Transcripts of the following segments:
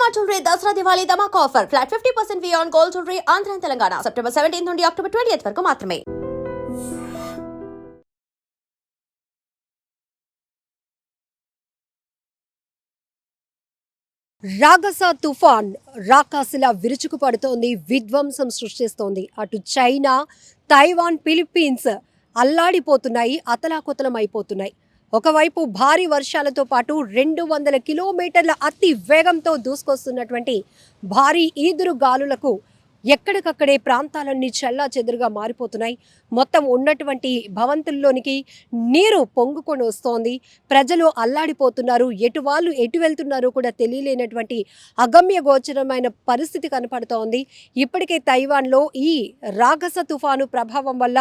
Shalimar Jewelry Dasra Diwali Dhamaka offer. Flat 50% fee on gold jewelry Andhra and Telangana. September 17th నుండి October 20th వరకు మాత్రమే. రాగస తుఫాన్ రాకాసిలా విరుచుకుపడుతోంది, విధ్వంసం సృష్టిస్తోంది. అటు చైనా, తైవాన్, ఫిలిప్పీన్స్ అల్లాడిపోతున్నాయి, అతలాకుతలమైపోతున్నాయి. ఒకవైపు భారీ వర్షాలతో పాటు 200 కిలోమీటర్ల అతి వేగంతో దూసుకొస్తున్నటువంటి భారీ ఈదురు గాలులకు ఎక్కడికక్కడే ప్రాంతాలన్నీ చెల్లా చెదురుగా మారిపోతున్నాయి. మొత్తం ఉన్నటువంటి భవంతుల్లోనికి నీరు పొంగుకొని వస్తోంది. ప్రజలు అల్లాడిపోతున్నారు. ఎటు వాళ్ళు ఎటు వెళ్తున్నారో కూడా తెలియలేనటువంటి అగమ్య గోచరమైన పరిస్థితి కనపడుతోంది. ఇప్పటికే తైవాన్లో ఈ రాగస తుఫాను ప్రభావం వల్ల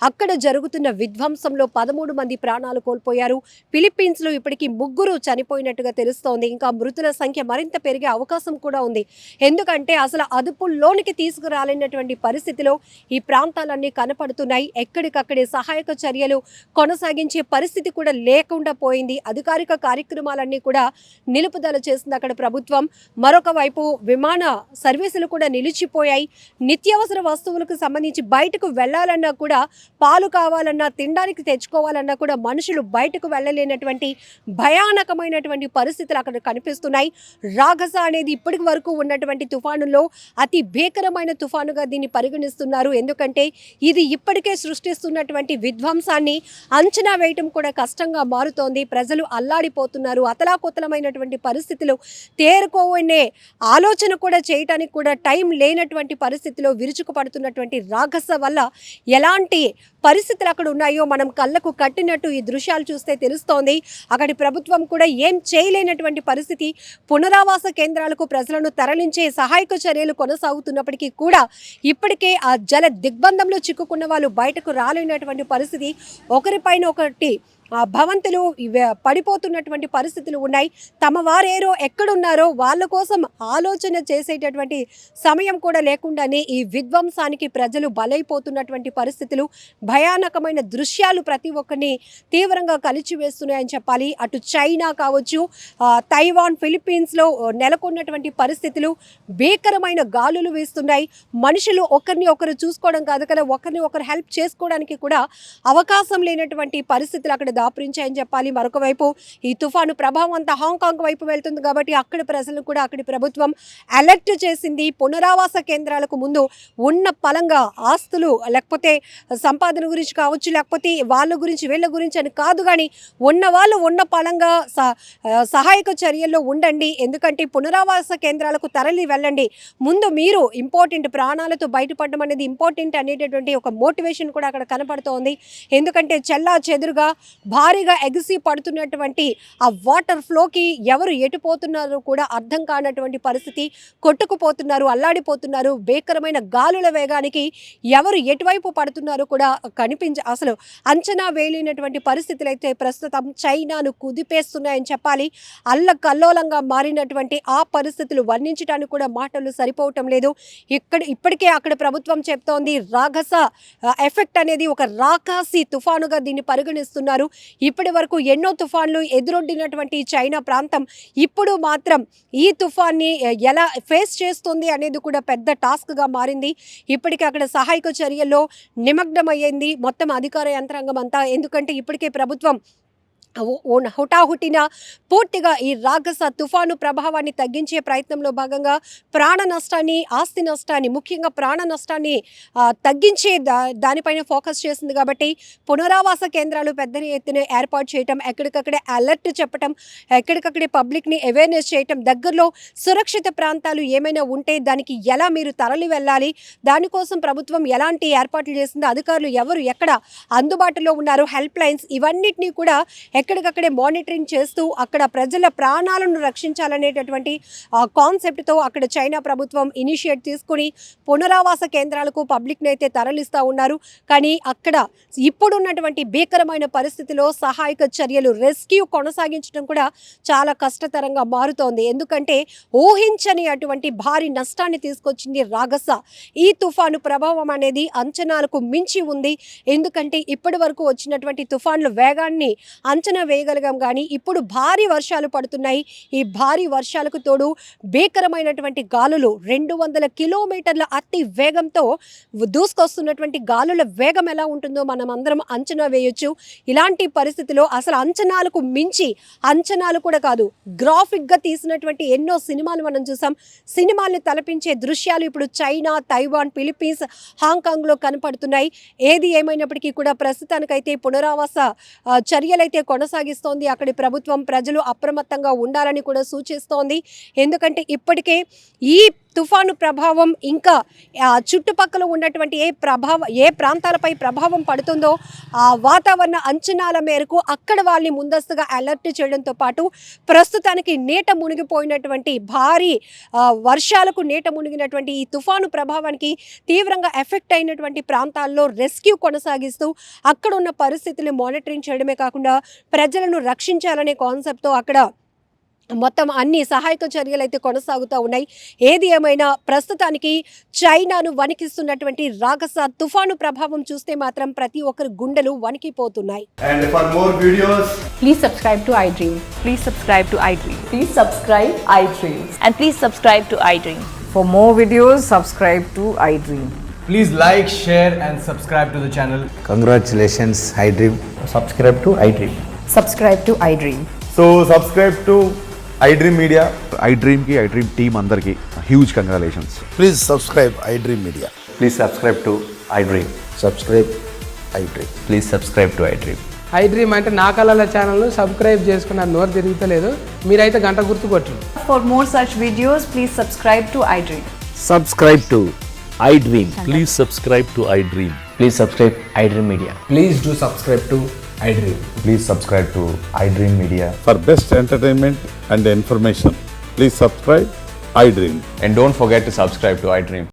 అక్కడ జరుగుతున్న విధ్వంసంలో 13 మంది ప్రాణాలు కోల్పోయారు. ఫిలిప్పీన్స్లో ఇప్పటికీ 3 చనిపోయినట్టుగా తెలుస్తోంది. ఇంకా మృతుల సంఖ్య మరింత పెరిగే అవకాశం కూడా ఉంది. ఎందుకంటే అసలు అదుపులోనికి తీసుకురాలేనటువంటి పరిస్థితిలో ఈ ప్రాంతాలన్నీ కనపడుతున్నాయి. ఎక్కడికక్కడే సహాయక చర్యలు కొనసాగించే పరిస్థితి కూడా లేకుండా పోయింది. అధికారిక కార్యక్రమాలన్నీ కూడా నిలుపుదల చేసింది అక్కడ ప్రభుత్వం. మరొక వైపు విమాన సర్వీసులు కూడా నిలిచిపోయాయి. నిత్యావసర వస్తువులకు సంబంధించి బయటకు వెళ్ళాలన్నా కూడా, పాలు కావాలన్నా, తినడానికి తెచ్చుకోవాలన్నా కూడా మనుషులు బయటకు వెళ్ళలేనటువంటి భయానకమైనటువంటి పరిస్థితులు అక్కడ కనిపిస్తున్నాయి. రాగస అనేది ఇప్పటి వరకు ఉన్నటువంటి తుఫానుల్లో అతి భీకరమైన తుఫానుగా దీన్ని పరిగణిస్తున్నారు. ఎందుకంటే ఇది ఇప్పటికే సృష్టిస్తున్నటువంటి విధ్వంసాన్ని అంచనా వేయటం కూడా కష్టంగా మారుతోంది. ప్రజలు అల్లాడిపోతున్నారు. అతలాకుతలమైనటువంటి పరిస్థితులు, తేరుకోనే ఆలోచన కూడా చేయటానికి కూడా టైం లేనటువంటి పరిస్థితిలో విరుచుకుపడుతున్నటువంటి రాగస వల్ల ఎలాంటి పరిస్థితులు అక్కడ ఉన్నాయో మనం కళ్ళకు కట్టినట్టు ఈ దృశ్యాలు చూస్తే తెలుస్తోంది. అక్కడి ప్రభుత్వం కూడా ఏం చేయలేనటువంటి పరిస్థితి. పునరావాస కేంద్రాలకు ప్రజలను తరలించే సహాయక చర్యలు కొనసాగుతున్నప్పటికీ కూడా ఇప్పటికే ఆ జల దిగ్బంధంలో చిక్కుకున్న వాళ్ళు బయటకు రాలేనటువంటి పరిస్థితి. ఒకరిపైన ఒకటి భవంతులు పడిపోతున్నటువంటి పరిస్థితులు ఉన్నాయి. తమ వారేరో ఎక్కడున్నారో వాళ్ళ కోసం ఆలోచన చేసేటటువంటి సమయం కూడా లేకుండానే ఈ విధ్వంసానికి ప్రజలు బలైపోతున్నటువంటి పరిస్థితులు, భయానకమైన దృశ్యాలు ప్రతి ఒక్కరిని తీవ్రంగా కలిచివేస్తున్నాయని చెప్పాలి. అటు చైనా కావచ్చు, తైవాన్, ఫిలిప్పీన్స్లో నెలకొన్నటువంటి పరిస్థితులు, భీకరమైన గాలులు వీస్తున్నాయి. మనుషులు ఒకరిని ఒకరు చూసుకోవడం కాదు కదా, ఒకరిని ఒకరు హెల్ప్ చేసుకోవడానికి కూడా అవకాశం లేనటువంటి పరిస్థితులు అక్కడ దాపురించాయని చెప్పాలి. మరొక వైపు ఈ తుఫాను ప్రభావం అంతా హాంకాంగ్ వైపు వెళ్తుంది కాబట్టి అక్కడి ప్రజలను కూడా అక్కడి ప్రభుత్వం అలర్ట్ చేసింది. పునరావాస కేంద్రాలకు ముందు ఉన్న పలంగా ఆస్తులు, లేకపోతే సంపాదన గురించి కావచ్చు, లేకపోతే వాళ్ళ గురించి వీళ్ళ గురించి అని కాదు, కానీ ఉన్న వాళ్ళు ఉన్న పలంగా సహాయక చర్యల్లో ఉండండి. ఎందుకంటే పునరావాస కేంద్రాలకు తరలి వెళ్ళండి. ముందు మీరు ఇంపార్టెంట్, ప్రాణాలతో బయటపడడం అనేది ఇంపార్టెంట్ అనేటటువంటి ఒక మోటివేషన్ కూడా అక్కడ కనపడుతోంది. ఎందుకంటే చెల్లా చెదురుగా భారీగా ఎగిసి పడుతున్నటువంటి ఆ వాటర్ ఫ్లోకి ఎవరు ఎటుపోతున్నారో కూడా అర్థం కానటువంటి పరిస్థితి. కొట్టుకుపోతున్నారు, అల్లాడిపోతున్నారు. భీకరమైన గాలుల వేగానికి ఎవరు ఎటువైపు పడుతున్నారో కూడా అసలు అంచనా వేయలేనటువంటి పరిస్థితులు అయితే ప్రస్తుతం చైనాను కుదిపేస్తున్నాయని చెప్పాలి. అల్లకల్లోలంగా మారినటువంటి ఆ పరిస్థితులు వర్ణించడానికి కూడా మాటలు సరిపోవటం లేదు. ఇప్పటికే అక్కడ ప్రభుత్వం చెప్తోంది రాగస ఎఫెక్ట్ అనేది ఒక రాకాసి తుఫానుగా దీన్ని పరిగణిస్తున్నారు. ఇప్పటి వరకు ఎన్నో తుఫాన్లు ఎదురొడ్డినటువంటి చైనా ప్రాంతం ఇప్పుడు మాత్రం ఈ తుఫాన్ని ఎలా ఫేస్ చేస్తుంది అనేది కూడా పెద్ద టాస్క్గా మారింది. ఇప్పటికే అక్కడ సహాయక చర్యల్లో నిమగ్నమయ్యింది మొత్తం అధికార యంత్రాంగం అంతా. ఎందుకంటే ఇప్పటికే ప్రభుత్వం హుటాహుటిన పూర్తిగా ఈ రాగస తుఫాను ప్రభావాన్ని తగ్గించే ప్రయత్నంలో భాగంగా ప్రాణ నష్టాన్ని, ఆస్తి నష్టాన్ని, ముఖ్యంగా ప్రాణ నష్టాన్ని తగ్గించే దానిపైన ఫోకస్ చేసింది. కాబట్టి పునరావాస కేంద్రాలు పెద్ద ఎత్తున ఏర్పాటు చేయటం, ఎక్కడికక్కడే అలర్ట్ చెప్పటం, ఎక్కడికక్కడే పబ్లిక్ని అవేర్నెస్ చేయటం, దగ్గరలో సురక్షిత ప్రాంతాలు ఏమైనా ఉంటే దానికి ఎలా మీరు తరలి వెళ్ళాలి, దానికోసం ప్రభుత్వం ఎలాంటి ఏర్పాట్లు చేసిందో, అధికారులు ఎవరు ఎక్కడ అందుబాటులో ఉన్నారు, హెల్ప్ లైన్స్, ఇవన్నిటినీ కూడా ఎక్కడికక్కడే మానిటరింగ్ చేస్తూ అక్కడ ప్రజల ప్రాణాలను రక్షించాలనేటటువంటి కాన్సెప్ట్తో అక్కడ చైనా ప్రభుత్వం ఇనిషియేట్ తీసుకుని పునరావాస కేంద్రాలకు పబ్లిక్ని అయితే తరలిస్తూ ఉన్నారు. కానీ అక్కడ ఇప్పుడున్నటువంటి భీకరమైన పరిస్థితిలో సహాయక చర్యలు, రెస్క్యూ కొనసాగించడం కూడా చాలా కష్టతరంగా మారుతోంది. ఎందుకంటే ఊహించని అటువంటి భారీ నష్టాన్ని తీసుకొచ్చింది రాగస. ఈ తుఫాను ప్రభావం అనేది అంచనాలకు మించి ఉంది. ఎందుకంటే ఇప్పటి వరకు వచ్చినటువంటి తుఫాన్ల వేగాన్ని అంచనా అంచనా వేయగలిగాం. కానీ ఇప్పుడు భారీ వర్షాలు పడుతున్నాయి. ఈ భారీ వర్షాలకు తోడు భీకరమైనటువంటి గాలులు 200 కిలోమీటర్ల అతి వేగంతో దూసుకొస్తున్నటువంటి గాలుల వేగం ఎలా ఉంటుందో మనం అందరం అంచనా వేయొచ్చు. ఇలాంటి పరిస్థితిలో అసలు అంచనాలకు మించి, అంచనాలు కూడా కాదు, గ్రాఫిక్గా తీసినటువంటి ఎన్నో సినిమాలు మనం చూసాం. సినిమాల్ని తలపించే దృశ్యాలు ఇప్పుడు చైనా, తైవాన్, ఫిలిప్పీన్స్, హాంకాంగ్లో కనపడుతున్నాయి. ఏది ఏమైనప్పటికీ కూడా ప్రస్తుతానికైతే పునరావాస చర్యలైతే కొనసాగిస్తోంది అక్కడి ప్రభుత్వం. ప్రజలు అప్రమత్తంగా ఉండాలని కూడా సూచిస్తోంది. ఎందుకంటే ఇప్పటికే ఈ తుఫాను ప్రభావం ఇంకా చుట్టుపక్కల ఉన్నటువంటి ఏ ప్రాంతాలపై ప్రభావం పడుతుందో ఆ వాతావరణ అంచనాల మేరకు అక్కడ వాళ్ళని ముందస్తుగా అలర్ట్ చేయడంతో పాటు ప్రస్తుతానికి నీట మునిగిపోయినటువంటి భారీ వర్షాలకు నీట మునిగినటువంటి ఈ తుఫాను ప్రభావానికి తీవ్రంగా ఎఫెక్ట్ అయినటువంటి ప్రాంతాల్లో రెస్క్యూ కొనసాగిస్తూ అక్కడ ఉన్న పరిస్థితులను మానిటరింగ్ చేయడమే కాకుండా ప్రజలను రక్షించాలనే కాన్సెప్ట్తో అక్కడ మొత్తం అన్ని సహాయక చర్యలు అయితే కొనసాగుతూ ఉన్నాయి. ఏది ఏమైనా ప్రస్తుతానికి చైనాను వణికిస్తున్నటువంటి రాగస తుఫాను ప్రభావం చూస్తే మాత్రం ప్రతి ఒక్కరి గుండెలు వణికిపోతున్నాయి. And for more videos, Please subscribe to iDream. Please subscribe to iDream. Please subscribe iDream. And please subscribe to iDream. For more videos, subscribe to iDream. please like, share and subscribe to the channel. Congratulations, iDream. Subscribe to iDream. Subscribe to iDream. So subscribe to iDream Media. iDream की iDream team अंदर की huge congratulations. Please subscribe iDream Media. Please subscribe to iDream. Subscribe iDream. Please subscribe to iDream. iDream అంటే నా కళల ఛానల్ను subscribe చేసుకున్న నోరు తిరుగుతలేదు. మీరైతే గంట గుర్తు కొట్టండి. For more such videos, please subscribe to iDream. Subscribe to iDream. Please subscribe to iDream. Please subscribe iDream Media. Please do subscribe to iDream. Please subscribe to iDream Media. For best entertainment and information, please subscribe iDream. And don't forget to subscribe to iDream.